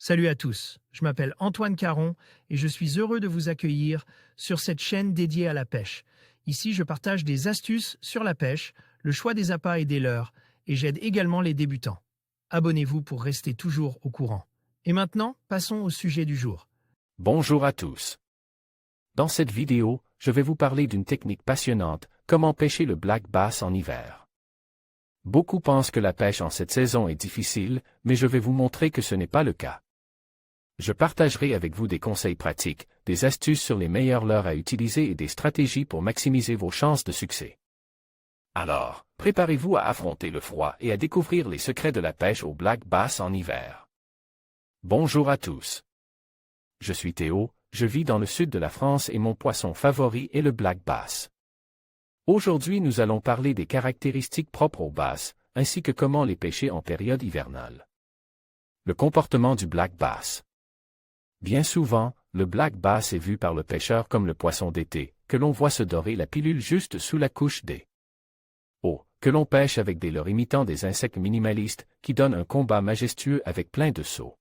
Salut à tous, je m'appelle Antoine Caron et je suis heureux de vous accueillir sur cette chaîne dédiée à la pêche. Ici, je partage des astuces sur la pêche, le choix des appâts et des leurres, et j'aide également les débutants. Abonnez-vous pour rester toujours au courant. Et maintenant, passons au sujet du jour. Bonjour à tous. Dans cette vidéo, je vais vous parler d'une technique passionnante, comment pêcher le black bass en hiver. Beaucoup pensent que la pêche en cette saison est difficile, mais je vais vous montrer que ce n'est pas le cas. Je partagerai avec vous des conseils pratiques, des astuces sur les meilleurs leurres à utiliser et des stratégies pour maximiser vos chances de succès. Alors, préparez-vous à affronter le froid et à découvrir les secrets de la pêche au black bass en hiver. Bonjour à tous. Je suis Théo, je vis dans le sud de la France et mon poisson favori est le black bass. Aujourd'hui nous allons parler des caractéristiques propres au bass, ainsi que comment les pêcher en période hivernale. Le comportement du black bass. Bien souvent, le black bass est vu par le pêcheur comme le poisson d'été, que l'on voit se dorer la pilule juste sous la couche des eaux, que l'on pêche avec des leurres imitant des insectes minimalistes, qui donnent un combat majestueux avec plein de sauts.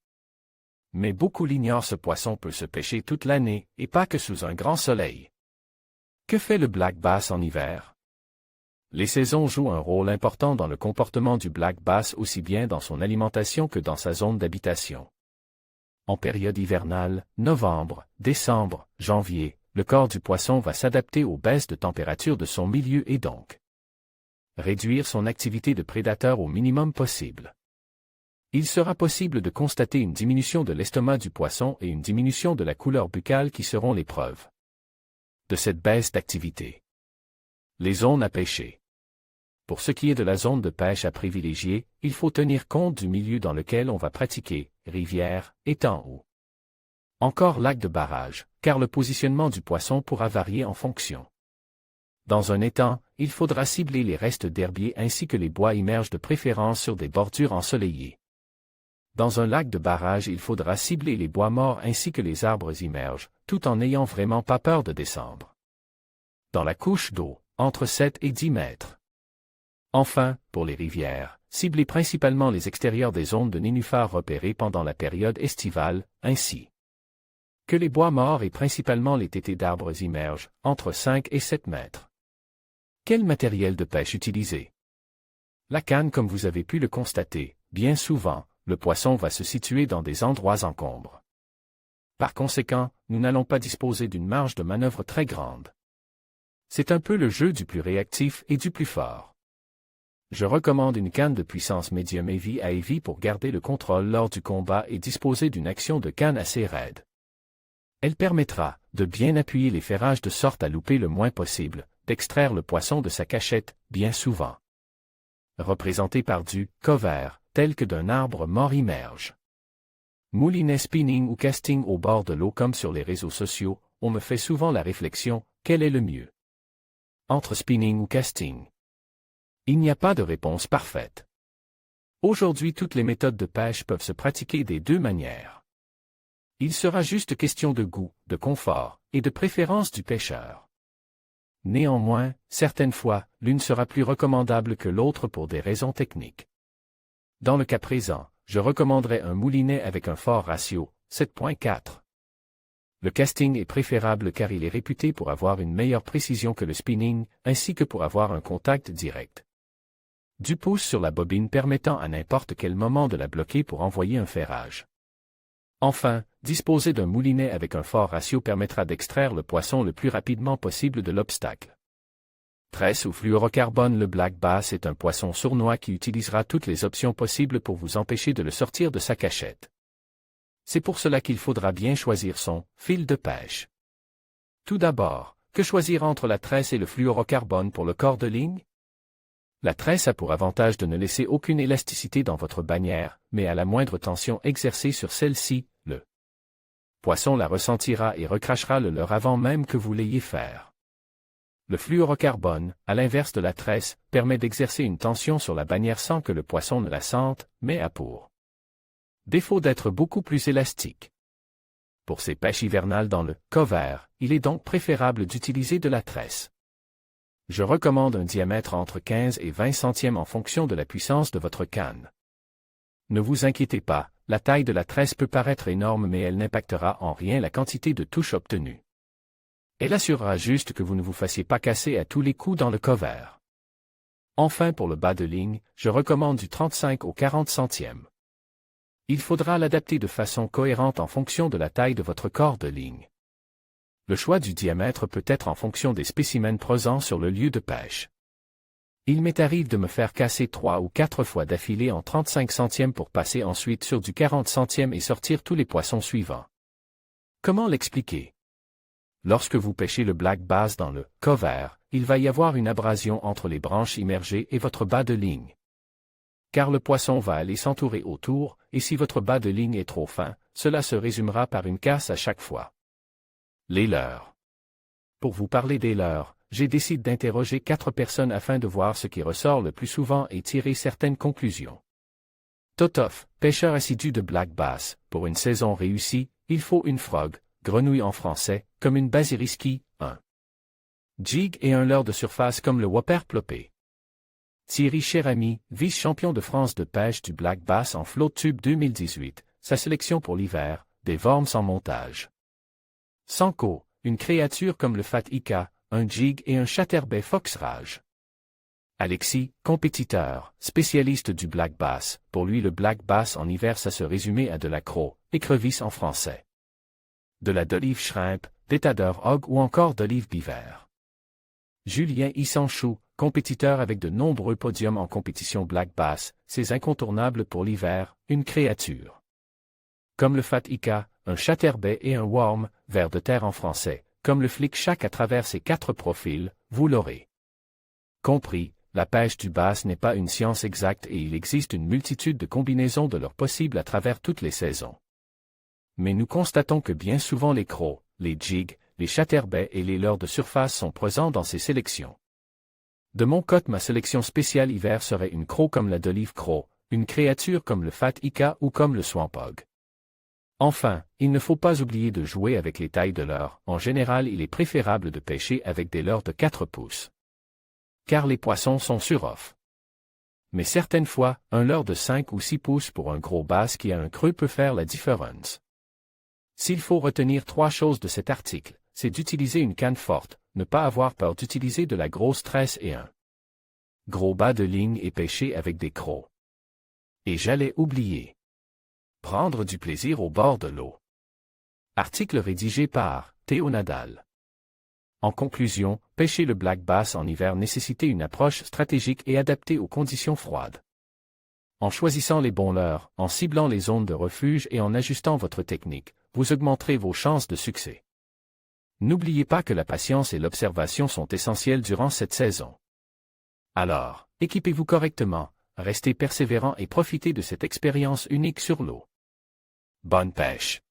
Mais beaucoup l'ignorent, ce poisson peut se pêcher toute l'année, et pas que sous un grand soleil. Que fait le black bass en hiver? Les saisons jouent un rôle important dans le comportement du black bass, aussi bien dans son alimentation que dans sa zone d'habitation. En période hivernale, novembre, décembre, janvier, le corps du poisson va s'adapter aux baisses de température de son milieu et donc réduire son activité de prédateur au minimum possible. Il sera possible de constater une diminution de l'estomac du poisson et une diminution de la couleur buccale qui seront les preuves de cette baisse d'activité. Les zones à pêcher. Pour ce qui est de la zone de pêche à privilégier, il faut tenir compte du milieu dans lequel on va pratiquer, rivière, étang ou encore lac de barrage, car le positionnement du poisson pourra varier en fonction. Dans un étang, il faudra cibler les restes d'herbiers ainsi que les bois immergés de préférence sur des bordures ensoleillées. Dans un lac de barrage, il faudra cibler les bois morts ainsi que les arbres immergés, tout en n'ayant vraiment pas peur de descendre dans la couche d'eau, entre 7 et 10 mètres. Enfin, pour les rivières, ciblez principalement les extérieurs des zones de nénuphars repérées pendant la période estivale, ainsi que les bois morts et principalement les tétés d'arbres immergés, entre 5 et 7 mètres. Quel matériel de pêche utiliser? La canne, comme vous avez pu le constater, bien souvent, le poisson va se situer dans des endroits encombrants. Par conséquent, nous n'allons pas disposer d'une marge de manœuvre très grande. C'est un peu le jeu du plus réactif et du plus fort. Je recommande une canne de puissance médium heavy à heavy pour garder le contrôle lors du combat et disposer d'une action de canne assez raide. Elle permettra de bien appuyer les ferrages de sorte à louper le moins possible, d'extraire le poisson de sa cachette, bien souvent représenté par du cover, tel que d'un arbre mort immerge. Moulinet spinning ou casting au bord de l'eau comme sur les réseaux sociaux, on me fait souvent la réflexion, quel est le mieux? Entre spinning ou casting? Il n'y a pas de réponse parfaite. Aujourd'hui, toutes les méthodes de pêche peuvent se pratiquer des deux manières. Il sera juste question de goût, de confort, et de préférence du pêcheur. Néanmoins, certaines fois, l'une sera plus recommandable que l'autre pour des raisons techniques. Dans le cas présent, je recommanderais un moulinet avec un fort ratio, 7.4. Le casting est préférable car il est réputé pour avoir une meilleure précision que le spinning, ainsi que pour avoir un contact direct du pouce sur la bobine permettant à n'importe quel moment de la bloquer pour envoyer un ferrage. Enfin, disposer d'un moulinet avec un fort ratio permettra d'extraire le poisson le plus rapidement possible de l'obstacle. Tresse ou fluorocarbone. Le black bass est un poisson sournois qui utilisera toutes les options possibles pour vous empêcher de le sortir de sa cachette. C'est pour cela qu'il faudra bien choisir son fil de pêche. Tout d'abord, que choisir entre la tresse et le fluorocarbone pour le corps de ligne? La tresse a pour avantage de ne laisser aucune élasticité dans votre bannière, mais à la moindre tension exercée sur celle-ci, le poisson la ressentira et recrachera le leurre avant même que vous l'ayez faire. Le fluorocarbone, à l'inverse de la tresse, permet d'exercer une tension sur la bannière sans que le poisson ne la sente, mais a pour défaut d'être beaucoup plus élastique. Pour ces pêches hivernales dans le cover, il est donc préférable d'utiliser de la tresse. Je recommande un diamètre entre 15 et 20 centièmes en fonction de la puissance de votre canne. Ne vous inquiétez pas, la taille de la tresse peut paraître énorme mais elle n'impactera en rien la quantité de touches obtenues. Elle assurera juste que vous ne vous fassiez pas casser à tous les coups dans le cover. Enfin pour le bas de ligne, je recommande du 35 au 40 centièmes. Il faudra l'adapter de façon cohérente en fonction de la taille de votre corps de ligne. Le choix du diamètre peut être en fonction des spécimens présents sur le lieu de pêche. Il m'est arrivé de me faire casser 3 ou 4 fois d'affilée en 35 centièmes pour passer ensuite sur du 40 centièmes et sortir tous les poissons suivants. Comment l'expliquer? Lorsque vous pêchez le black bass dans le cover, il va y avoir une abrasion entre les branches immergées et votre bas de ligne. Car le poisson va aller s'entourer autour, et si votre bas de ligne est trop fin, cela se résumera par une casse à chaque fois. Les leurres. Pour vous parler des leurres, j'ai décidé d'interroger 4 personnes afin de voir ce qui ressort le plus souvent et tirer certaines conclusions. Totof, pêcheur assidu de black bass, pour une saison réussie, il faut une frog, grenouille en français, comme une basiliski, un jig et un leurre de surface comme le whopper plopé. Thierry Chéramy, vice-champion de France de pêche du black bass en float tube 2018, sa sélection pour l'hiver, des worms en montage. Sanko, une créature comme le Fat Ika, un jig et un chatterbait fox rage. Alexis, compétiteur, spécialiste du black bass, pour lui le black bass en hiver ça se résumait à de la croc, écrevisse en français. De la d'olive shrimp, d'étadeur hog ou encore d'olive beaver. Julien Issanchou, compétiteur avec de nombreux podiums en compétition black bass, c'est incontournable pour l'hiver, une créature. Comme le Fat Ika, un chatterbait et un worm, ver de terre en français, comme le flic chaque à travers ces 4 profils, vous l'aurez compris, la pêche du bass n'est pas une science exacte et il existe une multitude de combinaisons de leurs possibles à travers toutes les saisons. Mais nous constatons que bien souvent les crocs, les jigs, les chatterbais et les leurres de surface sont présents dans ces sélections. De mon côté, ma sélection spéciale hiver serait une croc comme la d'olive croc, une créature comme le Fat Ika ou comme le swamp hog. Enfin, il ne faut pas oublier de jouer avec les tailles de leurres. En général, il est préférable de pêcher avec des leurres de 4 pouces. Car les poissons sont sur-off. Mais certaines fois, un leurre de 5 ou 6 pouces pour un gros bass qui a un creux peut faire la différence. S'il faut retenir 3 choses de cet article, c'est d'utiliser une canne forte, ne pas avoir peur d'utiliser de la grosse tresse et un gros bas de ligne et pêcher avec des crocs. Et j'allais oublier. Prendre du plaisir au bord de l'eau. Article rédigé par Théo Nadal. En conclusion, pêcher le black bass en hiver nécessitait une approche stratégique et adaptée aux conditions froides. En choisissant les bons leurres, en ciblant les zones de refuge et en ajustant votre technique, vous augmenterez vos chances de succès. N'oubliez pas que la patience et l'observation sont essentielles durant cette saison. Alors, équipez-vous correctement, restez persévérant et profitez de cette expérience unique sur l'eau. Bonne pêche!